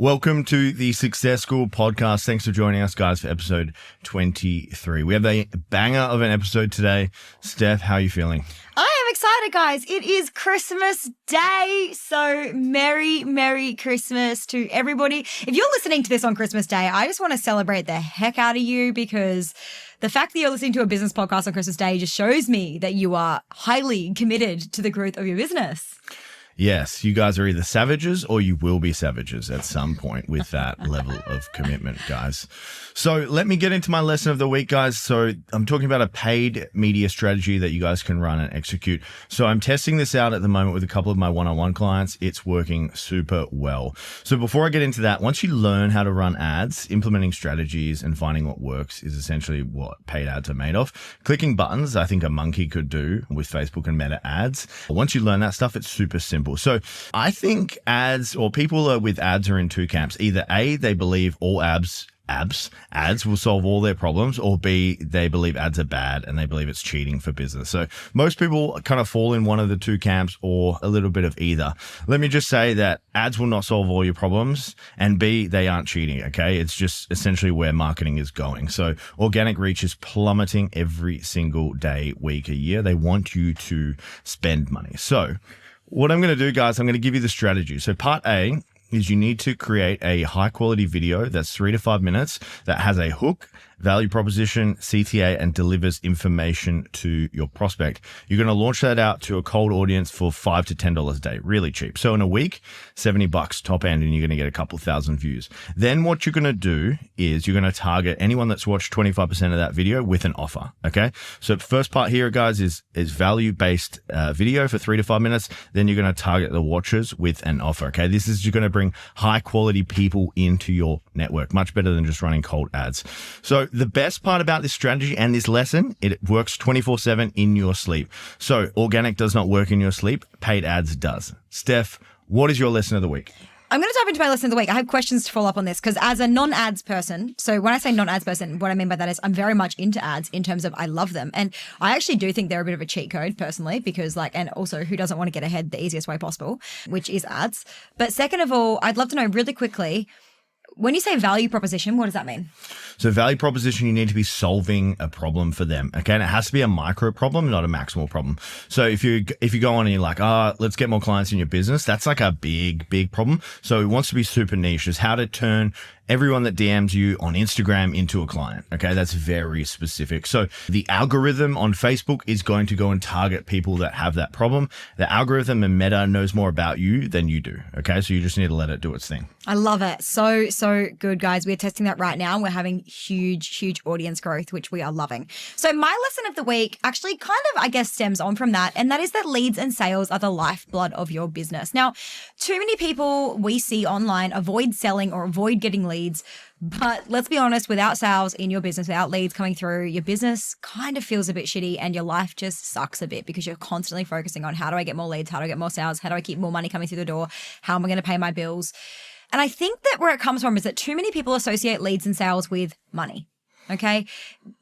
Welcome to the Success School podcast. Thanks for joining us, guys, for episode 23. We have a banger of an episode today. Steph, how are you feeling? I am excited, guys. It is Christmas Day. So Merry Christmas to everybody. If you're listening to this on Christmas Day, I just want to celebrate the heck out of you, because the fact that you're listening to a business podcast on Christmas Day just shows me that you are highly committed to the growth of your business. Yes, you guys are either savages or you will be savages at some point with that level of commitment, guys. So let me get into my lesson of the week, guys. So I'm talking about a paid media strategy that you guys can run and execute. So I'm testing this out at the moment with a couple of my one-on-one clients. It's working super well. So before I get into that, once you learn how to run ads, implementing strategies and finding what works is essentially what paid ads are made of. Clicking buttons, I think a monkey could do with Facebook and Meta ads. Once you learn that stuff, it's super simple. So I think ads, or people with ads, are in two camps. Either A, they believe all ads will solve all their problems, or B, they believe ads are bad and they believe it's cheating for business. So most people kind of fall in one of the two camps, or a little bit of either. Let me just say that ads will not solve all your problems, and B, they aren't cheating, okay? It's just essentially where marketing is going. So organic reach is plummeting every single day, week, a year. They want you to spend money. So what I'm going to do, guys, I'm going to give you the strategy. So part A is you need to create a high quality video that's 3 to 5 minutes that has a hook, value proposition, CTA, and delivers information to your prospect. You're going to launch that out to a cold audience for $5 to $10 a day, really cheap. So in a week, $70 top end, and you're going to get a couple thousand views. Then what you're going to do is you're going to target anyone that's watched 25% of that video with an offer. Okay. So first part here, guys, is value-based video for 3 to 5 minutes. Then you're going to target the watchers with an offer. Okay. This is, you're going to bring high quality people into your network, much better than just running cold ads. So the best part about this strategy and this lesson, it works 24/7 in your sleep. So organic does not work in your sleep. Paid ads does. Steph, what is your lesson of the week? I'm going to dive into my lesson of the week. I have questions to follow up on this, because as a non-ads person, so when I say non-ads person, what I mean by that is I'm very much into ads in terms of I love them. And I actually do think they're a bit of a cheat code personally, because and also who doesn't want to get ahead the easiest way possible, which is ads. But second of all, I'd love to know really quickly, when you say value proposition, what does that mean? So value proposition, you need to be solving a problem for them. Okay. And it has to be a micro problem, not a maximal problem. So if you go on and you're like, let's get more clients in your business, that's like a big problem. So it wants to be super niche, is how to turn everyone that DMs you on Instagram into a client. Okay. That's very specific. So the algorithm on Facebook is going to go and target people that have that problem. The algorithm and Meta knows more about you than you do. Okay. So you just need to let it do its thing. I love it. So good, guys. We're testing that right now. We're having huge audience growth, which we are loving. So my lesson of the week actually kind of, I guess, stems on from that. And that is that leads and sales are the lifeblood of your business. Now, too many people we see online avoid selling or avoid getting leads. But let's be honest, without sales in your business, without leads coming through, your business kind of feels a bit shitty and your life just sucks a bit, because you're constantly focusing on how do I get more leads? How do I get more sales? How do I keep more money coming through the door? How am I going to pay my bills? And I think that where it comes from is that too many people associate leads and sales with money. Okay.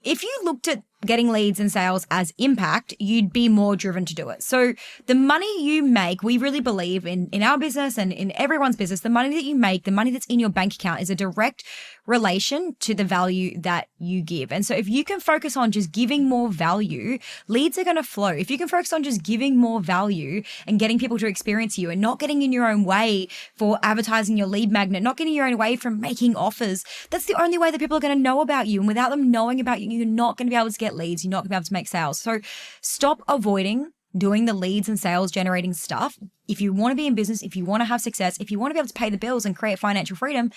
If you looked at getting leads and sales as impact, you'd be more driven to do it. So the money you make, we really believe in our business and in everyone's business, the money that you make, the money that's in your bank account is a direct relation to the value that you give. And so if you can focus on just giving more value, leads are going to flow. If you can focus on just giving more value and getting people to experience you and not getting in your own way for advertising your lead magnet, not getting in your own way from making offers, that's the only way that people are going to know about you. And without them knowing about you, you're not going to be able to get leads. You're not going to be able to make sales. So stop avoiding doing the leads and sales generating stuff. If you want to be in business, if you want to have success, if you want to be able to pay the bills and create financial freedom,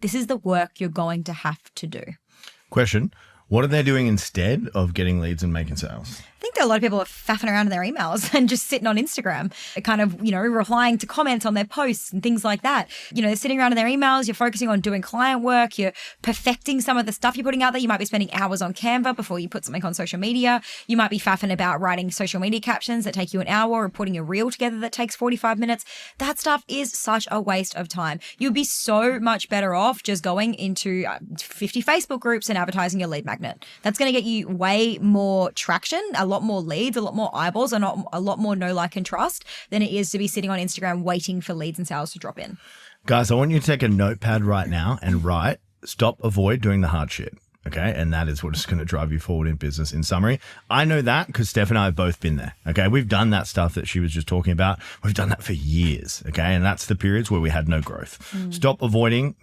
this is the work you're going to have to do. Question. What are they doing instead of getting leads and making sales? I think that a lot of people are faffing around in their emails and just sitting on Instagram, kind of, replying to comments on their posts and things like that. They're sitting around in their emails. You're focusing on doing client work. You're perfecting some of the stuff you're putting out there. You might be spending hours on Canva before you put something on social media. You might be faffing about writing social media captions that take you an hour, or putting a reel together that takes 45 minutes. That stuff is such a waste of time. You'd be so much better off just going into 50 Facebook groups and advertising your lead magnet. That's going to get you way more traction, a lot more leads, a lot more eyeballs, and a lot more know, like, and trust than it is to be sitting on Instagram waiting for leads and sales to drop in. Guys, I want you to take a notepad right now and write, stop, avoid doing the hard shit. Okay. And that is what is going to drive you forward in business. In summary, I know that because Steph and I have both been there. Okay. We've done that stuff that she was just talking about. We've done that for years. Okay. And that's the periods where we had no growth. Stop avoiding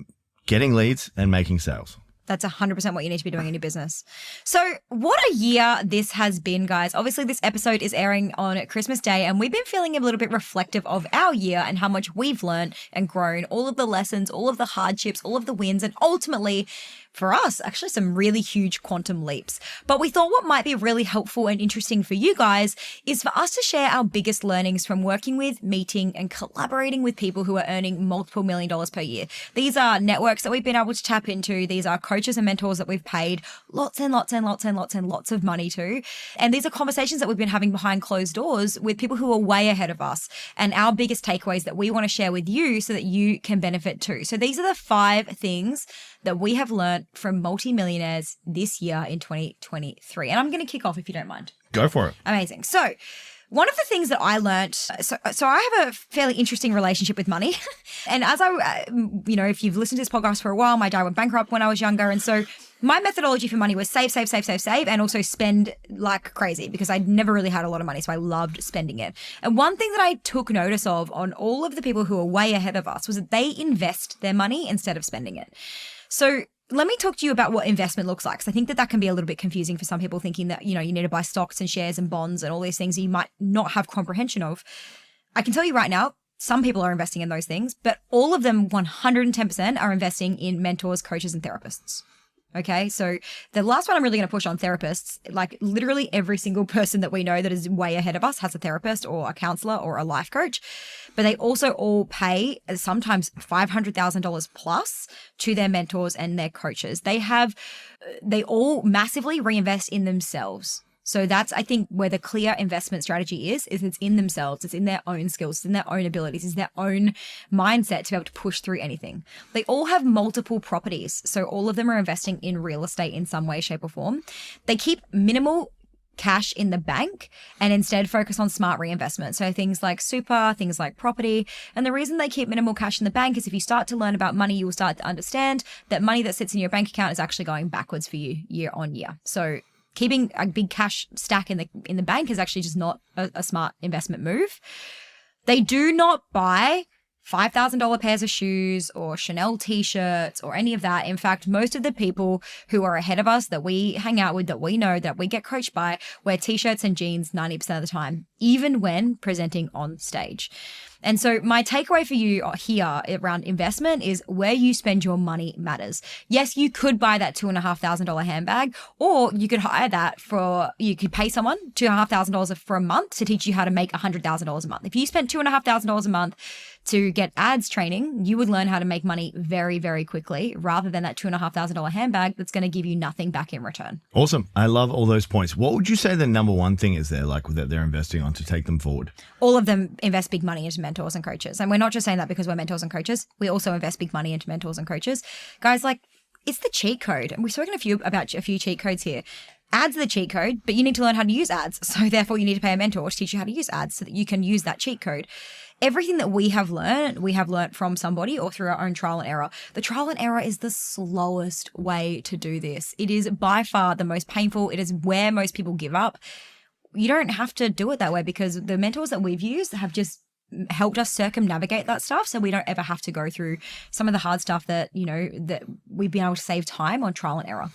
getting leads and making sales. That's 100% what you need to be doing in your business. So what a year this has been, guys. Obviously, this episode is airing on Christmas Day, and we've been feeling a little bit reflective of our year and how much we've learned and grown, all of the lessons, all of the hardships, all of the wins, and ultimately, for us, actually some really huge quantum leaps. But we thought what might be really helpful and interesting for you guys is for us to share our biggest learnings from working with, meeting, and collaborating with people who are earning multiple $1 million per year. These are networks that we've been able to tap into. These are coaches and mentors that we've paid lots and lots and lots and lots and lots of money to. And these are conversations that we've been having behind closed doors with people who are way ahead of us, and our biggest takeaways that we want to share with you so that you can benefit too. So these are the 5 things that we have learned from multi-millionaires this year in 2023. And I'm going to kick off if you don't mind. Go for it. Amazing. So one of the things that I learned, so I have a fairly interesting relationship with money. And as if you've listened to this podcast for a while, my dad went bankrupt when I was younger. And so my methodology for money was save, and also spend like crazy because I'd never really had a lot of money. So I loved spending it. And one thing that I took notice of on all of the people who are way ahead of us was that they invest their money instead of spending it. So let me talk to you about what investment looks like. So I think that can be a little bit confusing for some people, thinking that, you need to buy stocks and shares and bonds and all these things you might not have comprehension of. I can tell you right now, some people are investing in those things, but all of them 110% are investing in mentors, coaches, and therapists. Okay, so the last one I'm really going to push on therapists. Like literally every single person that we know that is way ahead of us has a therapist or a counselor or a life coach, but they also all pay sometimes $500,000 plus to their mentors and their coaches. They all massively reinvest in themselves. So that's, I think, where the clear investment strategy is it's in themselves. It's in their own skills, it's in their own abilities, it's their own mindset to be able to push through anything. They all have multiple properties. So all of them are investing in real estate in some way, shape, or form. They keep minimal cash in the bank and instead focus on smart reinvestment. So things like super, things like property. And the reason they keep minimal cash in the bank is if you start to learn about money, you will start to understand that money that sits in your bank account is actually going backwards for you year on year. So keeping a big cash stack in the bank is actually just not a smart investment move. They do not buy $5,000 pairs of shoes or Chanel t-shirts or any of that. In fact, most of the people who are ahead of us that we hang out with, that we know, that we get coached by, wear t-shirts and jeans 90% of the time, even when presenting on stage. And so my takeaway for you here around investment is where you spend your money matters. Yes, you could buy that $2,500 handbag, or you could you could pay someone $2,500 for a month to teach you how to make $100,000 a month. If you spent $2,500 a month to get ads training, you would learn how to make money very, very quickly rather than that $2,500 handbag that's going to give you nothing back in return. Awesome. I love all those points. What would you say the number one thing is there, like that they're investing on to take them forward? All of them invest big money into mentors and coaches. And we're not just saying that because we're mentors and coaches. We also invest big money into mentors and coaches. Guys, it's the cheat code. And we've spoken about a few cheat codes here. Ads are the cheat code, but you need to learn how to use ads. So therefore you need to pay a mentor to teach you how to use ads so that you can use that cheat code. Everything that we have learned from somebody or through our own trial and error. The trial and error is the slowest way to do this. It is by far the most painful. It is where most people give up. You don't have to do it that way because the mentors that we've used have just helped us circumnavigate that stuff so we don't ever have to go through some of the hard stuff that we've been able to save time on trial and error.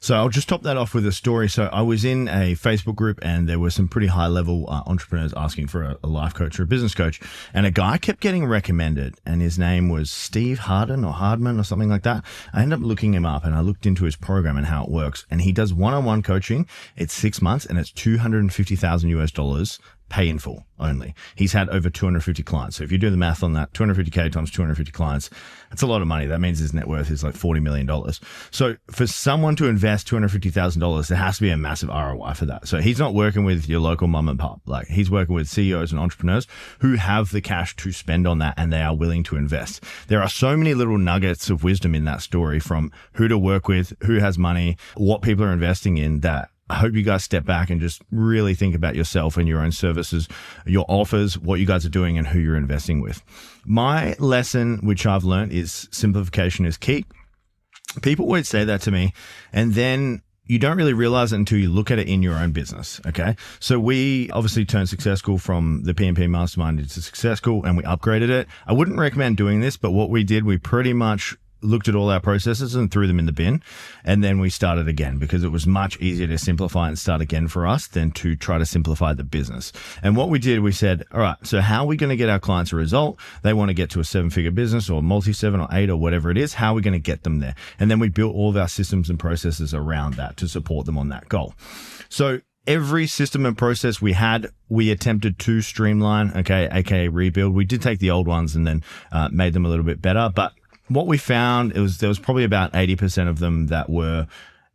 So I'll just top that off with a story. So I was in a Facebook group and there were some pretty high level entrepreneurs asking for a life coach or a business coach, and a guy kept getting recommended and his name was Steve Hardman or something like that. I ended up looking him up and I looked into his program and how it works, and he does one-on-one coaching. It's 6 months and it's $250,000 pay in full only. He's had over 250 clients. So if you do the math on that, 250K times 250 clients, that's a lot of money. That means his net worth is like $40 million. So for someone to invest $250,000, there has to be a massive ROI for that. So he's not working with your local mom and pop. Like, he's working with CEOs and entrepreneurs who have the cash to spend on that and they are willing to invest. There are so many little nuggets of wisdom in that story, from who to work with, who has money, what people are investing in, that I hope you guys step back and just really think about yourself and your own services, your offers, what you guys are doing, and who you're investing with. My lesson, which I've learned, is simplification is key. People always say that to me, and then you don't really realize it until you look at it in your own business. Okay. So we obviously turned Success School from the PMP Mastermind into Success School, and we upgraded it. I wouldn't recommend doing this, but what we did, we pretty much looked at all our processes and threw them in the bin. And then we started again because it was much easier to simplify and start again for us than to try to simplify the business. And what we did, we said, all right, so how are we going to get our clients a result? They want to get to a 7-figure business or multi-7 or 8 or whatever it is. How are we going to get them there? And then we built all of our systems and processes around that to support them on that goal. So every system and process we had, we attempted to streamline, okay, aka rebuild. We did take the old ones and then made them a little bit better. But what we found, there was probably about 80% of them that were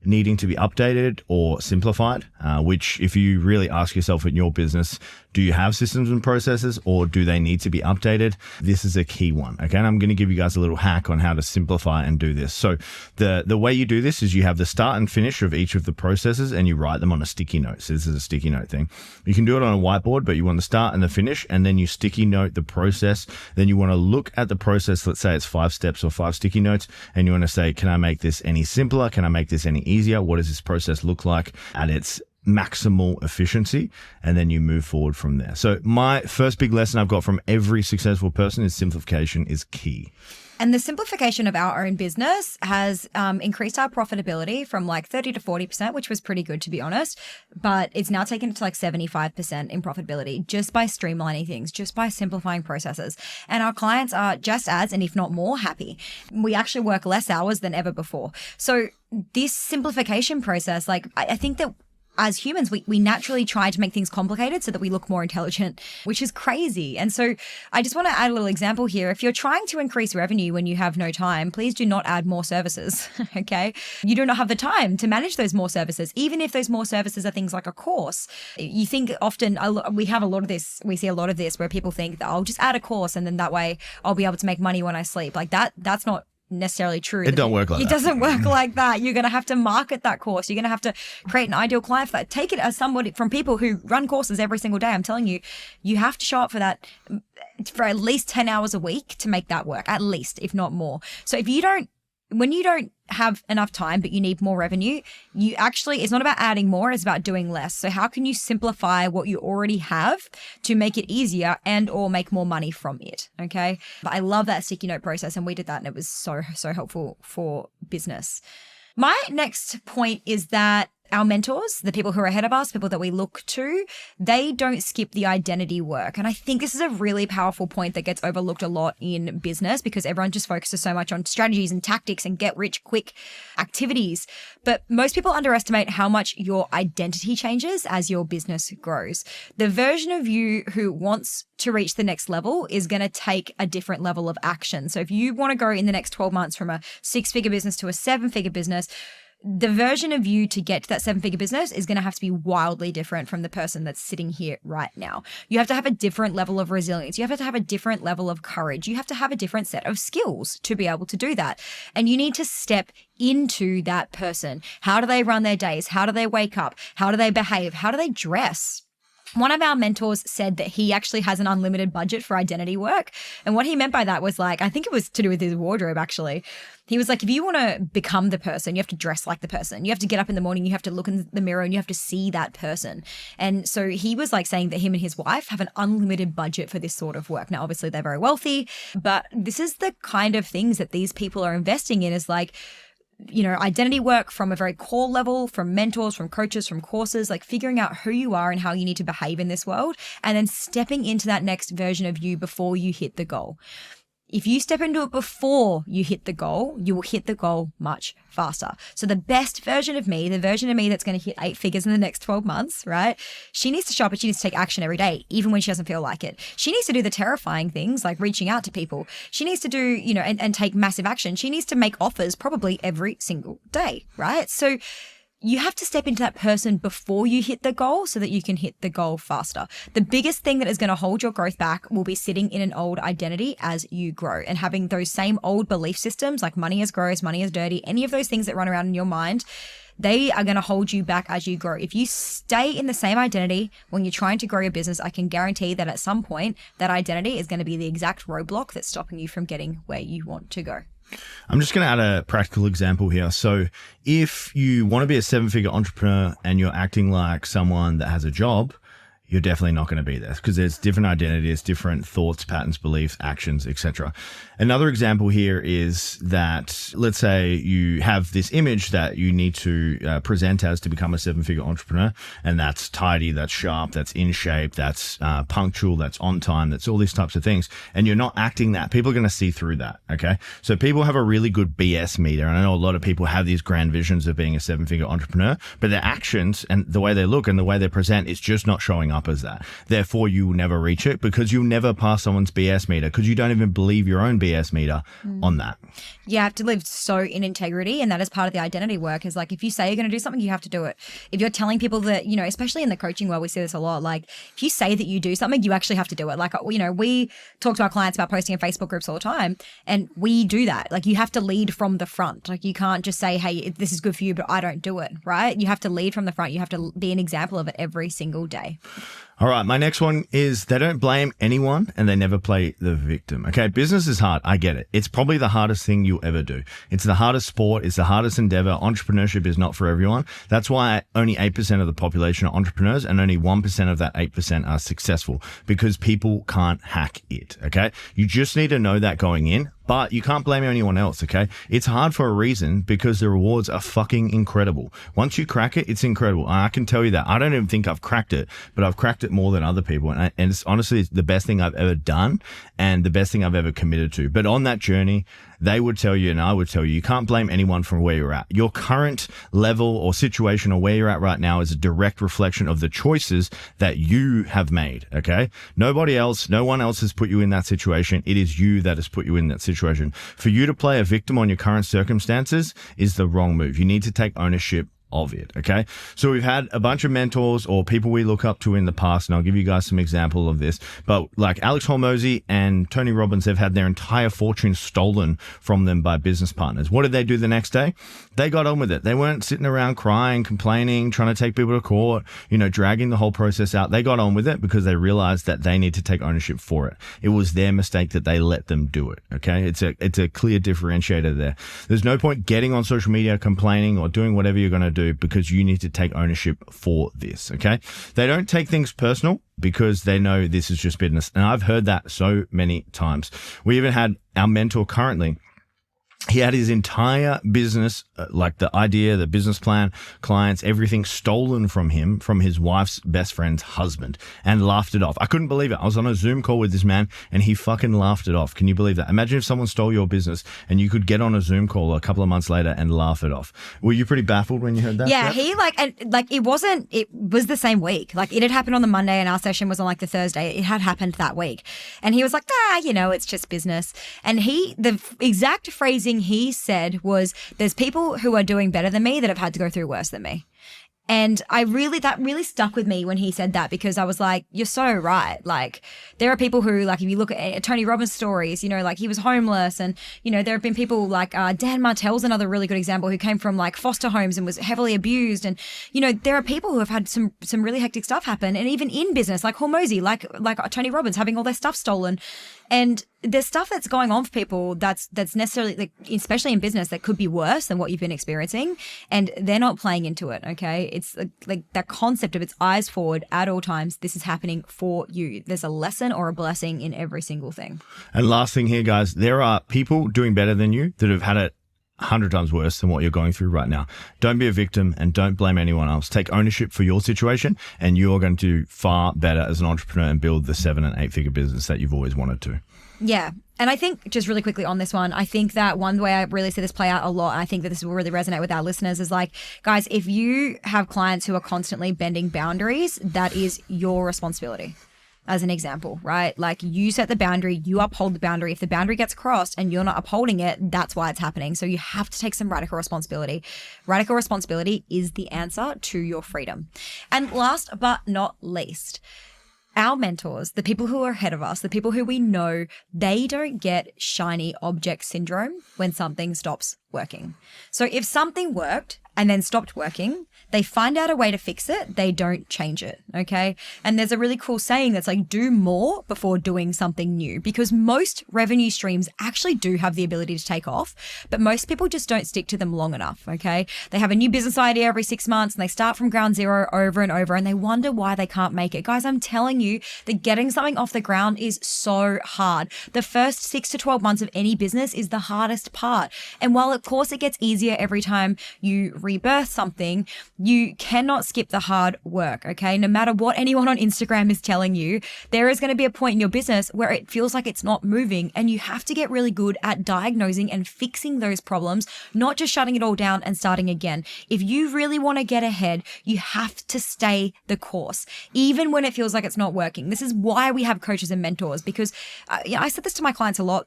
needing to be updated or simplified, which if you really ask yourself in your business, do you have systems and processes or do they need to be updated? This is a key one. Okay. And I'm going to give you guys a little hack on how to simplify and do this. So the way you do this is you have the start and finish of each of the processes and you write them on a sticky note. So this is a sticky note thing. You can do it on a whiteboard, but you want the start and the finish, and then you sticky note the process. Then you want to look at the process. Let's say it's 5 steps or 5 sticky notes. And you want to say, can I make this any simpler? Can I make this any easier? What does this process look like at its maximal efficiency? And then you move forward from there. So my first big lesson I've got from every successful person is simplification is key. And the simplification of our own business has increased our profitability from like 30 to 40%, which was pretty good, to be honest. But it's now taken it to like 75% in profitability just by streamlining things, just by simplifying processes. And our clients are just as, and if not more, happy. We actually work less hours than ever before. So this simplification process, like I think that as humans, we naturally try to make things complicated so that we look more intelligent, which is crazy. And so I just want to add a little example here. If you're trying to increase revenue when you have no time, please do not add more services, okay? You do not have the time to manage those more services, even if those more services are things like a course. You think often, we see a lot of this where people think that I'll just add a course and then that way I'll be able to make money when I sleep. Like that's not necessarily true. It don't work like that. It doesn't work like that. You're going to have to market that course. You're going to have to create an ideal client for that. Take it as somebody from people who run courses every single day. I'm telling you, you have to show up for that for at least 10 hours a week to make that work, at least, if not more. So when you don't have enough time, but you need more revenue, it's not about adding more, it's about doing less. So how can you simplify what you already have to make it easier and or make more money from it? Okay. But I love that sticky note process, and we did that and it was so helpful for business. My next point is that our mentors, the people who are ahead of us, people that we look to, they don't skip the identity work. And I think this is a really powerful point that gets overlooked a lot in business because everyone just focuses so much on strategies and tactics and get rich quick activities. But most people underestimate how much your identity changes as your business grows. The version of you who wants to reach the next level is going to take a different level of action. So if you want to go in the next 12 months from a 6-figure business to a 7-figure business, the version of you to get to that 7-figure business is going to have to be wildly different from the person that's sitting here right now. You have to have a different level of resilience. You have to have a different level of courage. You have to have a different set of skills to be able to do that. And you need to step into that person. How do they run their days? How do they wake up? How do they behave? How do they dress? One of our mentors said that he actually has an unlimited budget for identity work. And what he meant by that was like, I think it was to do with his wardrobe, actually. He was like, if you want to become the person, you have to dress like the person. You have to get up in the morning, you have to look in the mirror and you have to see that person. And so he was like saying that him and his wife have an unlimited budget for this sort of work. Now, obviously they're very wealthy, but this is the kind of things that these people are investing in, is like, you know, identity work from a very core level, from mentors, from coaches, from courses, like figuring out who you are and how you need to behave in this world, and then stepping into that next version of you before you hit the goal. If you step into it before you hit the goal, you will hit the goal much faster. So the best version of me, the version of me that's going to hit 8 figures in the next 12 months, right? She needs to show up and she needs to take action every day, even when she doesn't feel like it. She needs to do the terrifying things like reaching out to people. She needs to do, you know, and take massive action. She needs to make offers probably every single day, right? So you have to step into that person before you hit the goal so that you can hit the goal faster. The biggest thing that is going to hold your growth back will be sitting in an old identity as you grow and having those same old belief systems like money is gross, money is dirty, any of those things that run around in your mind. they are going to hold you back as you grow. If you stay in the same identity when you're trying to grow your business, I can guarantee that at some point that identity is going to be the exact roadblock that's stopping you from getting where you want to go. I'm just going to add a practical example here. So if you want to be a 7-figure entrepreneur and you're acting like someone that has a job, you're definitely not going to be there because there's different identities, different thoughts, patterns, beliefs, actions, etc. Another example here is that let's say you have this image that you need to present as to become a 7-figure entrepreneur, and that's tidy, that's sharp, that's in shape, that's punctual, that's on time, that's all these types of things, and you're not acting that. People are going to see through that, okay? So people have a really good BS meter, and I know a lot of people have these grand visions of being a 7-figure entrepreneur, but their actions and the way they look and the way they present is just not showing up as that. Therefore, you will never reach it because you'll never pass someone's BS meter because you don't even believe your own BS meter on that. You have to live so in integrity, and that is part of the identity work. Is like if you say you're going to do something, you have to do it. If you're telling people that, you know, especially in the coaching world, we see this a lot. Like if you say that you do something, you actually have to do it. Like, you know, we talk to our clients about posting in Facebook groups all the time, and we do that. Like you have to lead from the front. Like you can't just say, hey, this is good for you, but I don't do it, right? You have to lead from the front. You have to be an example of it every single day. All right, my next one is they don't blame anyone and they never play the victim. Okay, business is hard. I get it. It's probably the hardest thing you'll ever do. It's the hardest sport. It's the hardest endeavor. Entrepreneurship is not for everyone. That's why only 8% of the population are entrepreneurs and only 1% of that 8% are successful because people can't hack it. Okay, you just need to know that going in. But you can't blame anyone else, okay? It's hard for a reason because the rewards are fucking incredible. Once you crack it, it's incredible. And I can tell you that. I don't even think I've cracked it, but I've cracked it more than other people. And it's honestly the best thing I've ever done and the best thing I've ever committed to. But on that journey, they would tell you and I would tell you, you can't blame anyone for where you're at. Your current level or situation or where you're at right now is a direct reflection of the choices that you have made, okay? Nobody else, no one else has put you in that situation. It is you that has put you in that situation. For you to play a victim on your current circumstances is the wrong move. You need to take ownership of it, okay? So we've had a bunch of mentors or people we look up to in the past, and I'll give you guys some example of this, but like Alex Hormozy and Tony Robbins have had their entire fortune stolen from them by business partners. What did they do the next day? They got on with it. They weren't sitting around crying, complaining, trying to take people to court, you know, dragging the whole process out. They got on with it because they realized that they need to take ownership for it. It was their mistake that they let them do it, okay? It's a clear differentiator there. There's no point getting on social media complaining or doing whatever you're going to do because you need to take ownership for this, okay? They don't take things personal because they know this is just business. And I've heard that so many times. We even had our mentor currently. He had his entire business, like the idea, the business plan, clients, everything stolen from him, from his wife's best friend's husband, and laughed it off. I couldn't believe it. I was on a Zoom call with this man and he fucking laughed it off. Can you believe that? Imagine if someone stole your business and you could get on a Zoom call a couple of months later and laugh it off. Were you pretty baffled when you heard that? Yeah, he it was the same week. Like it had happened on the Monday and our session was on like the Thursday. It had happened that week. And he was like, you know, it's just business. And the exact phrasing he said was, there's people who are doing better than me that have had to go through worse than me. And that really stuck with me when he said that, because I was like, you're so right. Like there are people who, like, if you look at Tony Robbins' stories, you know, like he was homeless, and, you know, there have been people like Dan Martell's another really good example, who came from like foster homes and was heavily abused. And, you know, there are people who have had some really hectic stuff happen. And even in business, like Hormozy, like Tony Robbins, having all their stuff stolen. And there's stuff that's going on for people that's necessarily, like, especially in business, that could be worse than what you've been experiencing, and they're not playing into it, okay? It's like that concept of it's eyes forward at all times. This is happening for you. There's a lesson or a blessing in every single thing. And last thing here, guys, there are people doing better than you that have had it 100 times worse than what you're going through right now. Don't be a victim and don't blame anyone else. Take ownership for your situation, and you're going to do far better as an entrepreneur and build the 7- and 8-figure business that you've always wanted to. Yeah. And I think, just really quickly on this one, I think that one way I really see this play out a lot, and I think that this will really resonate with our listeners, is like, guys, if you have clients who are constantly bending boundaries, that is your responsibility. As an example, right? Like, you set the boundary, you uphold the boundary. If the boundary gets crossed and you're not upholding it, that's why it's happening. So you have to take some radical responsibility. Radical responsibility is the answer to your freedom. And last but not least, our mentors, the people who are ahead of us, the people who we know, they don't get shiny object syndrome when something stops working. So if something worked and then stopped working. They find out a way to fix it. They don't change it. Okay. And there's a really cool saying that's like, do more before doing something new, because most revenue streams actually do have the ability to take off, but most people just don't stick to them long enough. Okay. They have a new business idea every 6 months and they start from ground zero over and over and they wonder why they can't make it. Guys, I'm telling you that getting something off the ground is so hard. The first 6 to 12 months of any business is the hardest part. And while of course it gets easier every time you rebirth something, you cannot skip the hard work, okay? No matter what anyone on Instagram is telling you, there is going to be a point in your business where it feels like it's not moving, and you have to get really good at diagnosing and fixing those problems, not just shutting it all down and starting again. If you really want to get ahead, you have to stay the course, even when it feels like it's not working. This is why we have coaches and mentors, because I said this to our clients a lot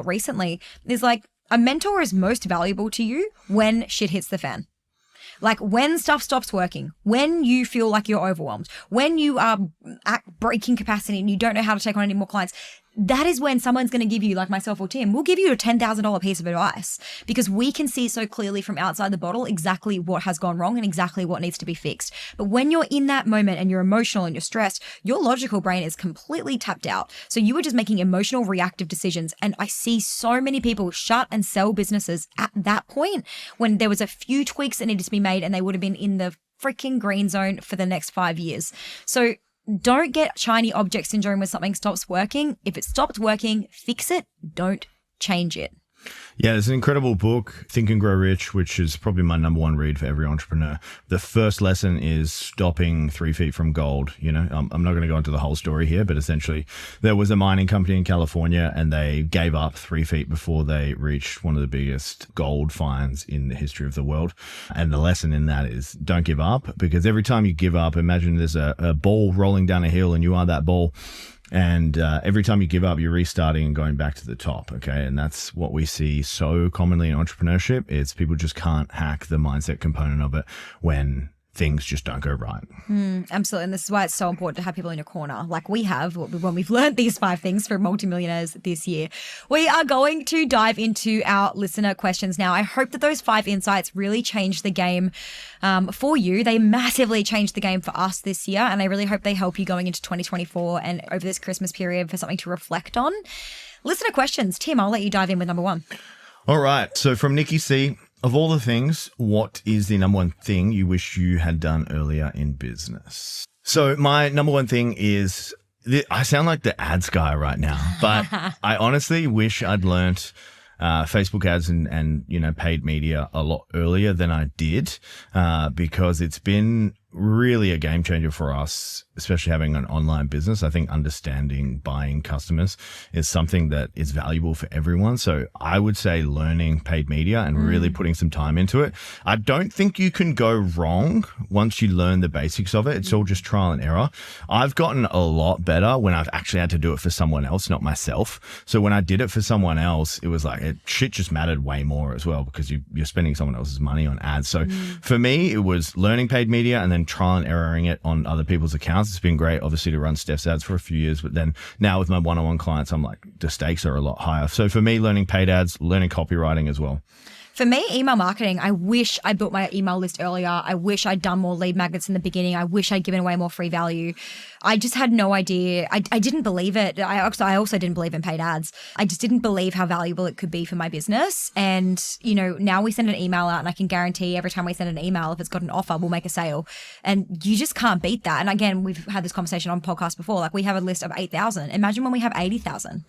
recently, is like, a mentor is most valuable to you when shit hits the fan. Like when stuff stops working, when you feel like you're overwhelmed, when you are at breaking capacity and you don't know how to take on any more clients, that is when someone's going to give you, like myself or Tim, we'll give you a $10,000 piece of advice, because we can see so clearly from outside the bottle exactly what has gone wrong and exactly what needs to be fixed. But when you're in that moment and you're emotional and you're stressed, your logical brain is completely tapped out. So you are just making emotional, reactive decisions. And I see so many people shut and sell businesses at that point when there was a few tweaks that needed to be made and they would have been in the freaking green zone for the next 5 years. So don't get shiny object syndrome when something stops working. If it stopped working, fix it. Don't change it. Yeah, there's an incredible book, Think and Grow Rich, which is probably my number one read for every entrepreneur. The first lesson is stopping 3 feet from gold. You know, I'm not going to go into the whole story here, but essentially there was a mining company in California and they gave up 3 feet before they reached one of the biggest gold finds in the history of the world. And the lesson in that is don't give up, because every time you give up, imagine there's a ball rolling down a hill and you are that ball. And every time you give up, you're restarting and going back to the top, okay? And that's what we see so commonly in entrepreneurship. It's people just can't hack the mindset component of it when things just don't go right. Absolutely. And this is why it's so important to have people in your corner, like we have when we've learned these 5 things for Multi-Millionaires this year. We are going to dive into our listener questions now. I hope that those 5 insights really changed the game for you. They massively changed the game for us this year. And I really hope they help you going into 2024 and over this Christmas period for something to reflect on. Listener questions. Tim, I'll let you dive in with number 1. All right. So from Nikki C, of all the things, what is the number one thing you wish you had done earlier in business? So my number one thing is, I sound like the ads guy right now, but I honestly wish I'd learnt Facebook ads and paid media a lot earlier than I did, because it's been really a game changer for us, especially having an online business. I think understanding buying customers is something that is valuable for everyone. So I would say learning paid media and really putting some time into it. I don't think you can go wrong once you learn the basics of it. It's all just trial and error. I've gotten a lot better when I've actually had to do it for someone else, not myself. So when I did it for someone else, it was like shit just mattered way more as well, because you're spending someone else's money on ads. So for me, it was learning paid media and then trial and erroring it on other people's accounts. It's been great, obviously, to run Steph's ads for a few years, but then now with my one-on-one clients, I'm like, the stakes are a lot higher. So for me, learning paid ads, learning copywriting as well. For me, email marketing, I wish I built my email list earlier. I wish I'd done more lead magnets in the beginning. I wish I'd given away more free value. I just had no idea. I didn't believe it. I also didn't believe in paid ads. I just didn't believe how valuable it could be for my business. And, now we send an email out and I can guarantee every time we send an email, if it's got an offer, we'll make a sale. And you just can't beat that. And again, we've had this conversation on podcasts before. Like we have a list of 8,000. Imagine when we have 80,000.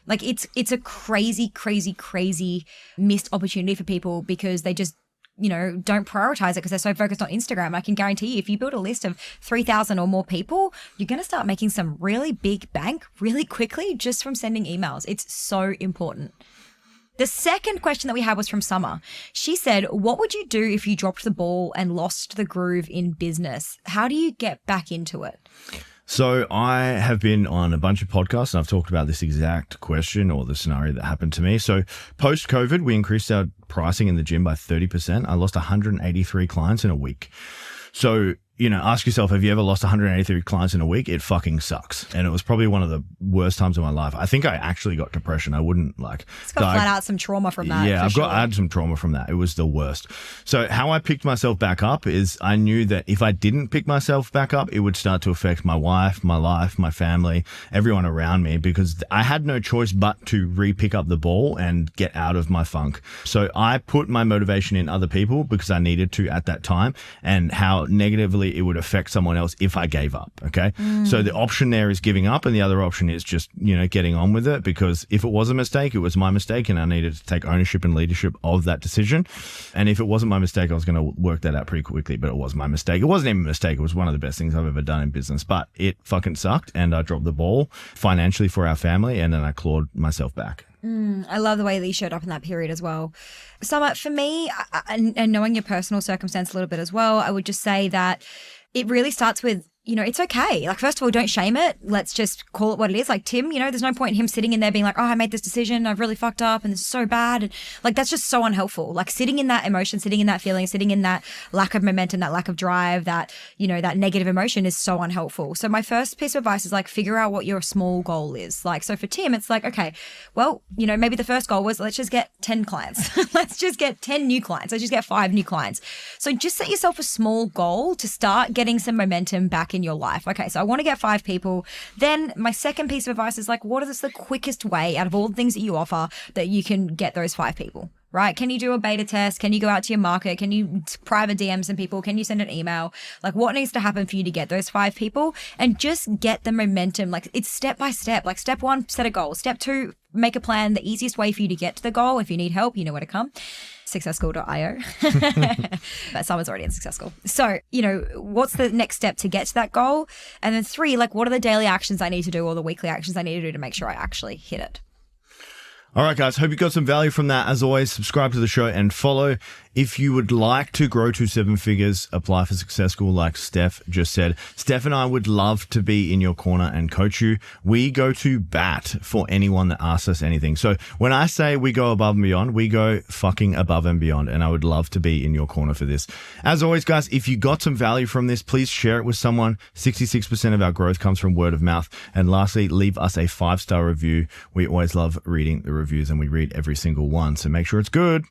Like it's a crazy, crazy, crazy missed opportunity for people because they just, don't prioritize it because they're so focused on Instagram. I can guarantee you, if you build a list of 3,000 or more people, you're going to start making some really big bank really quickly just from sending emails. It's so important. The second question that we had was from Summer. She said, what would you do if you dropped the ball and lost the groove in business? How do you get back into it? So I have been on a bunch of podcasts and I've talked about this exact question or the scenario that happened to me. So post-COVID, we increased our pricing in the gym by 30%. I lost 183 clients in a week. So ask yourself, have you ever lost 183 clients in a week? It fucking sucks. And it was probably one of the worst times of my life. I think I actually got depression. I wouldn't It's got flat out some trauma from that. Yeah, I had some trauma from that. It was the worst. So how I picked myself back up is I knew that if I didn't pick myself back up, it would start to affect my wife, my life, my family, everyone around me, because I had no choice but to re-pick up the ball and get out of my funk. So I put my motivation in other people because I needed to at that time, and how negatively it would affect someone else if I gave up. Okay. So the option there is giving up, and the other option is just, getting on with it, because if it was a mistake, it was my mistake, and I needed to take ownership and leadership of that decision. And if it wasn't my mistake, I was going to work that out pretty quickly, but it was my mistake. It wasn't even a mistake. It was one of the best things I've ever done in business, but it fucking sucked, and I dropped the ball financially for our family, and then I clawed myself back. I love the way that you showed up in that period as well. Summer, for me, and knowing your personal circumstance a little bit as well, I would just say that it really starts with, it's okay. Like, first of all, don't shame it. Let's just call it what it is. Like Tim, there's no point in him sitting in there being like, oh, I made this decision. I've really fucked up and this is so bad. And like, that's just so unhelpful. Like, sitting in that emotion, sitting in that feeling, sitting in that lack of momentum, that lack of drive, that, that negative emotion is so unhelpful. So my first piece of advice is like, figure out what your small goal is. Like, so for Tim, it's like, okay, well, maybe the first goal was let's just get 10 clients. Let's just get 10 new clients. Let's just get 5 new clients. So just set yourself a small goal to start getting some momentum back in your life. Okay, so I want to get 5 people. Then my second piece of advice is like, what is the quickest way out of all the things that you offer that you can get those 5 people? Right? Can you do a beta test? Can you go out to your market? Can you private DM some people? Can you send an email? Like, what needs to happen for you to get those 5 people? And just get the momentum. Like, it's step by step. Like, step 1, set a goal. Step 2, make a plan. The easiest way for you to get to the goal. If you need help, you know where to come. Successchool.io. But Summer's already in Success School. So, what's the next step to get to that goal? And then 3, like, what are the daily actions I need to do, or the weekly actions I need to do to make sure I actually hit it? All right, guys. Hope you got some value from that. As always, subscribe to the show and follow. If you would like to grow to 7 figures, apply for Success School like Steph just said. Steph and I would love to be in your corner and coach you. We go to bat for anyone that asks us anything. So when I say we go above and beyond, we go fucking above and beyond. And I would love to be in your corner for this. As always, guys, if you got some value from this, please share it with someone. 66% of our growth comes from word of mouth. And lastly, leave us a 5-star review. We always love reading the reviews, and we read every single one. So make sure it's good.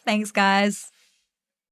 Thanks, guys.